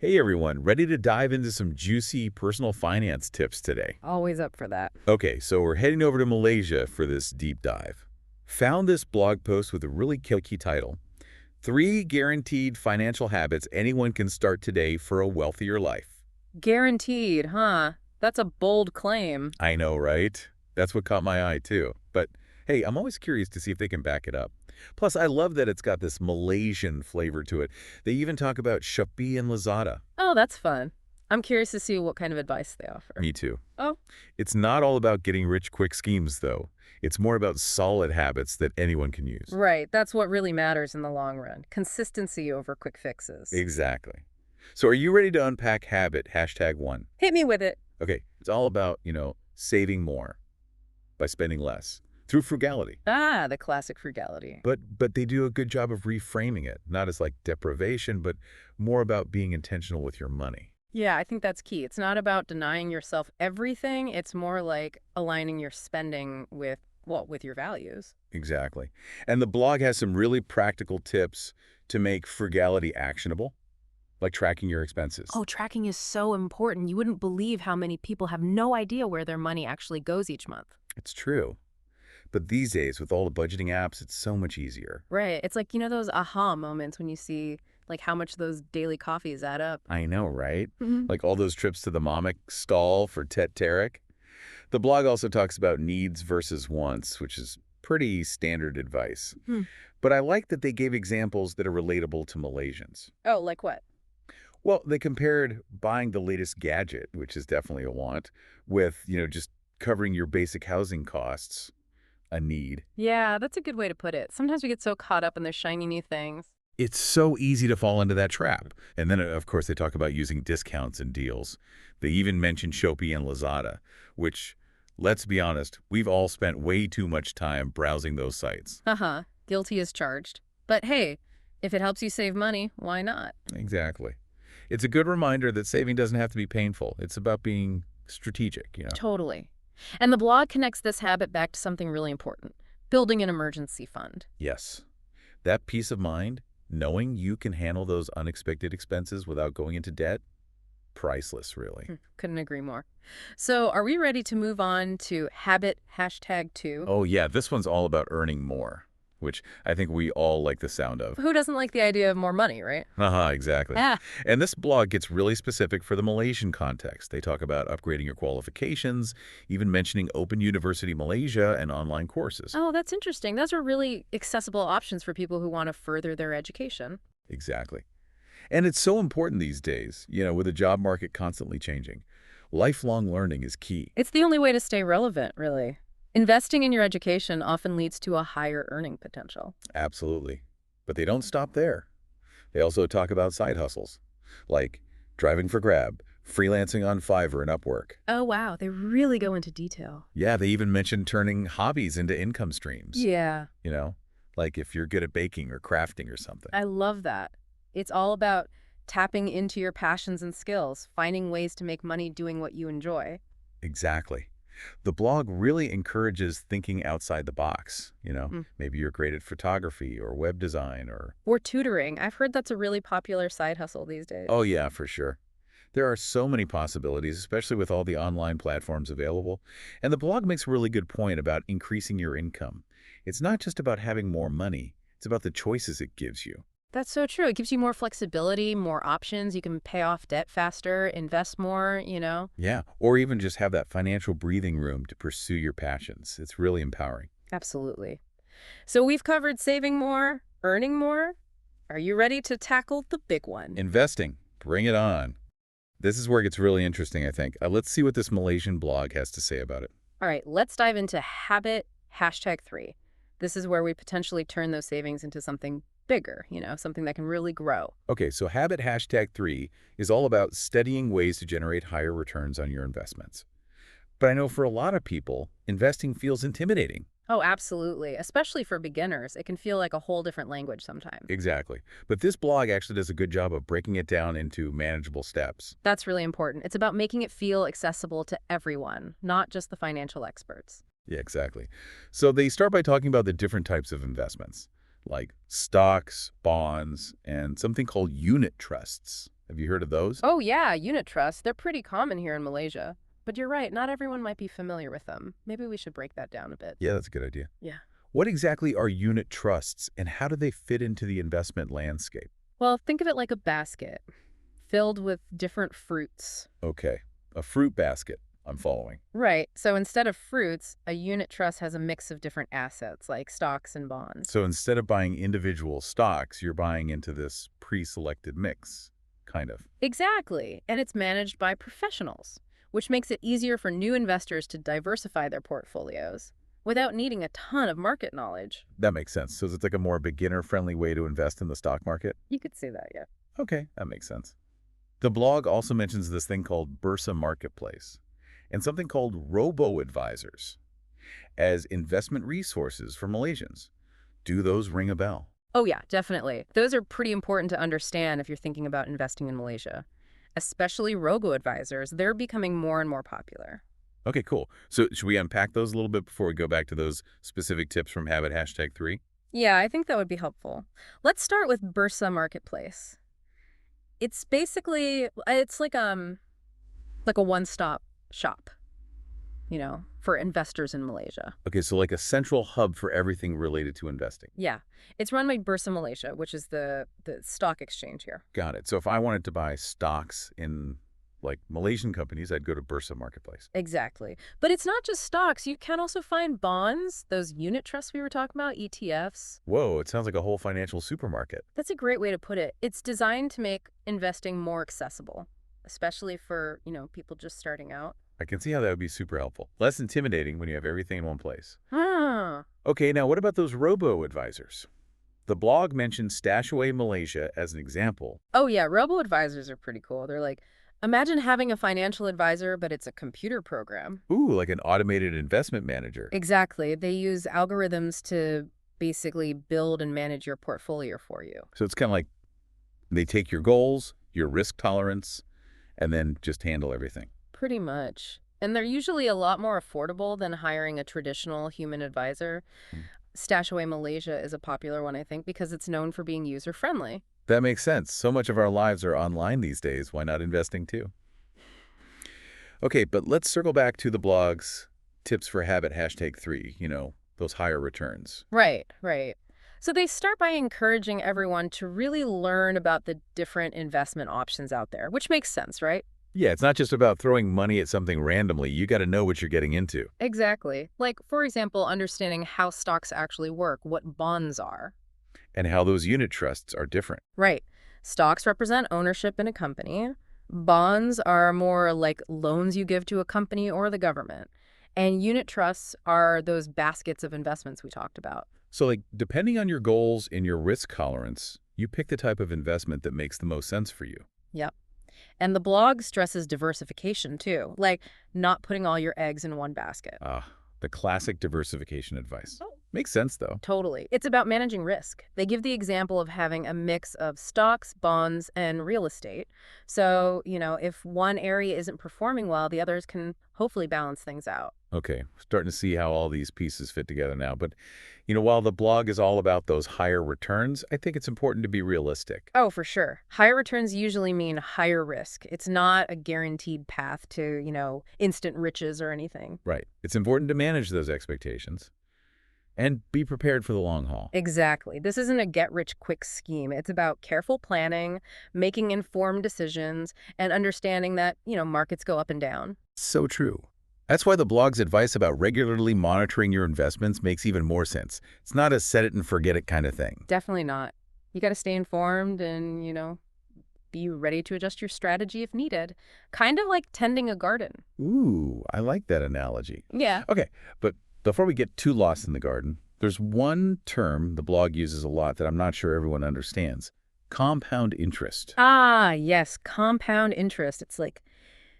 Hey everyone, ready to dive into some juicy personal finance tips today? Always up for that. Okay, so we're heading over to Malaysia for this deep dive. Found this blog post with a really key title, Three Guaranteed Financial Habits Anyone Can Start Today for a Wealthier Life. Guaranteed, huh? That's a bold claim. I know, right? That's what caught my eye too. But hey, I'm always curious to see if they can back it up. Plus, I love that it's got this Malaysian flavor to it. They even talk about Shopee and Lazada. Oh, that's fun. I'm curious to see what kind of advice they offer. Me too. Oh, It's not all about getting rich quick schemes, though. It's more about solid habits that anyone can use. right. That's what really matters in the long run. Consistency over quick fixes. Exactly. So are you ready to unpack habit #1? Hit me with it. Okay, it's all about, saving more by spending less through frugality. Ah, the classic frugality. But they do a good job of reframing it, not as like deprivation, but more about being intentional with your money. Yeah, I think that's key. It's not about denying yourself everything. It's more like aligning your spending with, well, with your values. Exactly. And the blog has some really practical tips to make frugality actionable, like tracking your expenses. Oh, tracking is so important. You wouldn't believe how many people have no idea where their money actually goes each month. It's true. But these days, with all the budgeting apps, it's so much easier. Right. It's like, those aha moments when you see like how much those daily coffees add up. I know, right? Hmm. Like all those trips to the Mamic stall for Tet Tarek. The blog also talks about needs versus wants, which is pretty standard advice. Hmm. But I like that they gave examples that are relatable to Malaysians. Oh, like what? Well, they compared buying the latest gadget, which is definitely a want, with, just covering your basic housing costs, a need. Yeah, that's a good way to put it. Sometimes we get so caught up in the shiny new things. It's so easy to fall into that trap. And then, of course, they talk about using discounts and deals. They even mention Shopee and Lazada, which, let's be honest, we've all spent way too much time browsing those sites. Uh-huh. Guilty as charged. But hey, if it helps you save money, why not? Exactly. It's a good reminder that saving doesn't have to be painful. It's about being strategic. Totally. And the blog connects this habit back to something really important, building an emergency fund. Yes. That peace of mind, knowing you can handle those unexpected expenses without going into debt, priceless, really. Couldn't agree more. So are we ready to move on to habit #2? Oh, yeah, this one's all about earning more, which I think we all like the sound of. Who doesn't like the idea of more money, right? Haha, exactly. Ah, And this blog gets really specific for the Malaysian context. They talk about upgrading your qualifications, even mentioning Open University Malaysia and online courses. oh, that's interesting. Those are really accessible options for people who want to further their education. Exactly. And it's so important these days, with the job market constantly changing. Lifelong learning is key. It's the only way to stay relevant, really. Investing in your education often leads to a higher earning potential. Absolutely. But they don't stop there. They also talk about side hustles, like driving for Grab, freelancing on Fiverr and Upwork. Oh, wow. They really go into detail. Yeah, they even mention turning hobbies into income streams. Yeah, You know, like if you're good at baking or crafting or something. I love that. It's all about tapping into your passions and skills, finding ways to make money doing what you enjoy. Exactly. The blog really encourages thinking outside the box. Mm. Maybe you're great at photography or web design or, Or tutoring. I've heard that's a really popular side hustle these days. oh yeah, for sure. There are so many possibilities, especially with all the online platforms available. And the blog makes a really good point about increasing your income. It's not just about having more money. It's about the choices it gives you. That's so true. It gives you more flexibility, more options. You can pay off debt faster, invest more. Yeah, or even just have that financial breathing room to pursue your passions. It's really empowering. Absolutely. So we've covered saving more, earning more. Are you ready to tackle the big one? Investing, bring it on. This is where it gets really interesting, I think. Let's see what this Malaysian blog has to say about it. All right, let's dive into habit #3. This is where we potentially turn those savings into something bigger, something that can really grow. Okay, so habit #3 is all about studying ways to generate higher returns on your investments. But I know for a lot of people, investing feels intimidating. Oh, absolutely. Especially for beginners. It can feel like a whole different language sometimes. Exactly. But this blog actually does a good job of breaking it down into manageable steps. That's really important. It's about making it feel accessible to everyone, not just the financial experts. Yeah, exactly. So they start by talking about the different types of investments, like stocks, bonds, and something called unit trusts. Have you heard of those? Oh, yeah, unit trusts. They're pretty common here in Malaysia. But you're right, not everyone might be familiar with them. Maybe we should break that down a bit. Yeah, that's a good idea. Yeah. What exactly are unit trusts, and how do they fit into the investment landscape? Well, think of it like a basket filled with different fruits. Okay, a fruit basket. I'm following. Right. So instead of fruits, a unit trust has a mix of different assets like stocks and bonds. So instead of buying individual stocks, you're buying into this pre-selected mix, kind of. Exactly. And it's managed by professionals, which makes it easier for new investors to diversify their portfolios without needing a ton of market knowledge. That makes sense. So it's like a more beginner-friendly way to invest in the stock market? You could say that, yeah. Okay, that makes sense. The blog also mentions this thing called Bursa Marketplace and something called robo-advisors as investment resources for Malaysians. Do those ring a bell? Oh, yeah, definitely. Those are pretty important to understand if you're thinking about investing in Malaysia. Especially robo-advisors, they're becoming more and more popular. Okay, cool. So should we unpack those a little bit before we go back to those specific tips from Habit #3? Yeah, I think that would be helpful. Let's start with Bursa Marketplace. It's basically it's like a one-stop shop, for investors in Malaysia. Okay, so like a central hub for everything related to investing. Yeah. It's run by Bursa Malaysia, which is the stock exchange here. Got it. So if I wanted to buy stocks in like Malaysian companies, I'd go to Bursa Marketplace. Exactly. But it's not just stocks. You can also find bonds, those unit trusts we were talking about, ETFs. Whoa, it sounds like a whole financial supermarket. That's a great way to put it. It's designed to make investing more accessible, especially for, people just starting out. I can see how that would be super helpful. Less intimidating when you have everything in one place. Ah. Okay, now what about those robo-advisors? The blog mentioned Stashaway Malaysia as an example. Oh, yeah. Robo-advisors are pretty cool. They're like, imagine having a financial advisor, but it's a computer program. Ooh, like an automated investment manager. Exactly. They use algorithms to basically build and manage your portfolio for you. So it's kind of like they take your goals, your risk tolerance, and then just handle everything. Pretty much. And they're usually a lot more affordable than hiring a traditional human advisor. Hmm. Stashaway Malaysia is a popular one, I think, because it's known for being user-friendly. That makes sense. So much of our lives are online these days. Why not investing too? Okay, but let's circle back to the blog's tips for habit #3, those higher returns. Right, right. So they start by encouraging everyone to really learn about the different investment options out there, which makes sense, right? Yeah, it's not just about throwing money at something randomly. You got to know what you're getting into. Exactly. Like, for example, understanding how stocks actually work, what bonds are. And how those unit trusts are different. Right. Stocks represent ownership in a company. Bonds are more like loans you give to a company or the government. And unit trusts are those baskets of investments we talked about. So, like, depending on your goals and your risk tolerance, you pick the type of investment that makes the most sense for you. Yep. And the blog stresses diversification, too, like not putting all your eggs in one basket. Ah, the classic diversification advice. Oh. Makes sense, though. Totally. It's about managing risk. They give the example of having a mix of stocks, bonds, and real estate. So, if one area isn't performing well, the others can hopefully balance things out. Okay, starting to see how all these pieces fit together now. But, while the blog is all about those higher returns, I think it's important to be realistic. Oh, for sure. Higher returns usually mean higher risk. It's not a guaranteed path to, instant riches or anything. Right. It's important to manage those expectations and be prepared for the long haul. Exactly. This isn't a get-rich-quick scheme. It's about careful planning, making informed decisions, and understanding that, markets go up and down. So true. That's why the blog's advice about regularly monitoring your investments makes even more sense. It's not a set it and forget it kind of thing. Definitely not. You got to stay informed and, be ready to adjust your strategy if needed. Kind of like tending a garden. Ooh, I like that analogy. Yeah. Okay, but before we get too lost in the garden, there's one term the blog uses a lot that I'm not sure everyone understands. Compound interest. Ah, yes, compound interest. It's like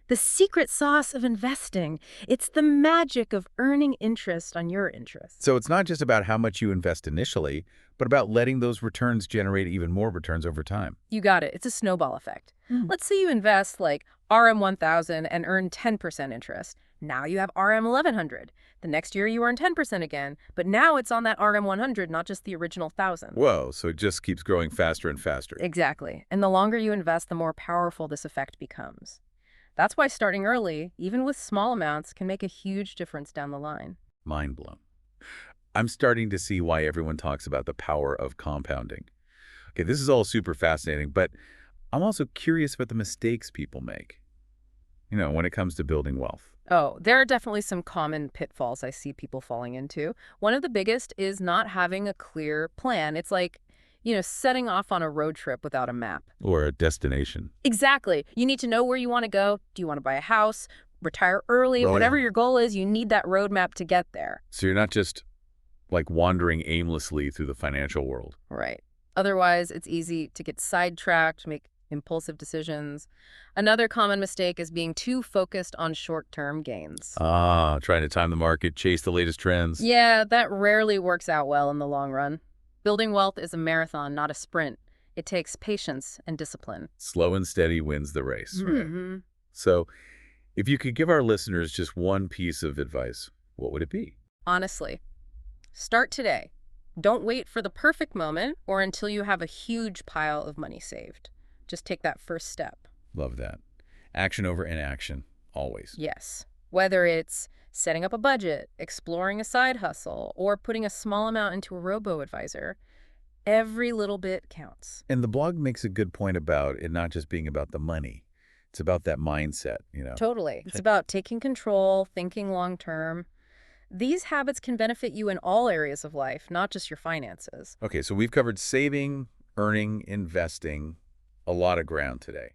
the secret sauce of investing. It's the magic of earning interest on your interest. So it's not just about how much you invest initially, but about letting those returns generate even more returns over time. You got it. It's a snowball effect. Let's say you invest like RM 1000 and earn 10% interest. Now you have RM 1100. The next year you earn 10% again, but now it's on that RM 100, not just the original 1000. Whoa, so it just keeps growing faster and faster. Exactly. And the longer you invest, the more powerful this effect becomes. That's why starting early, even with small amounts, can make a huge difference down the line. Mind blown. I'm starting to see why everyone talks about the power of compounding. Okay, this is all super fascinating, but I'm also curious about the mistakes people make, when it comes to building wealth. Oh, there are definitely some common pitfalls I see people falling into. One of the biggest is not having a clear plan. It's like, setting off on a road trip without a map. Or a destination. Exactly. You need to know where you want to go. Do you want to buy a house, retire early? Oh, Whatever yeah. your goal is, you need that roadmap to get there. So you're not just like wandering aimlessly through the financial world. Right. Otherwise, it's easy to get sidetracked, make impulsive decisions. Another common mistake is being too focused on short-term gains. Trying to time the market, chase the latest trends. Yeah, that rarely works out well in the long run. Building wealth is a marathon, not a sprint. It takes patience and discipline. Slow and steady wins the race. Right. Hmm. So if you could give our listeners just one piece of advice, what would it be? Honestly, start today. Don't wait for the perfect moment or until you have a huge pile of money saved. Just take that first step. Love that. Action over inaction, always. Yes. Whether it's setting up a budget, exploring a side hustle, or putting a small amount into a robo-advisor, every little bit counts. And the blog makes a good point about it not just being about the money. It's about that mindset. Totally. It's about taking control, thinking long-term. These habits can benefit you in all areas of life, not just your finances. Okay, so we've covered saving, earning, investing, a lot of ground today.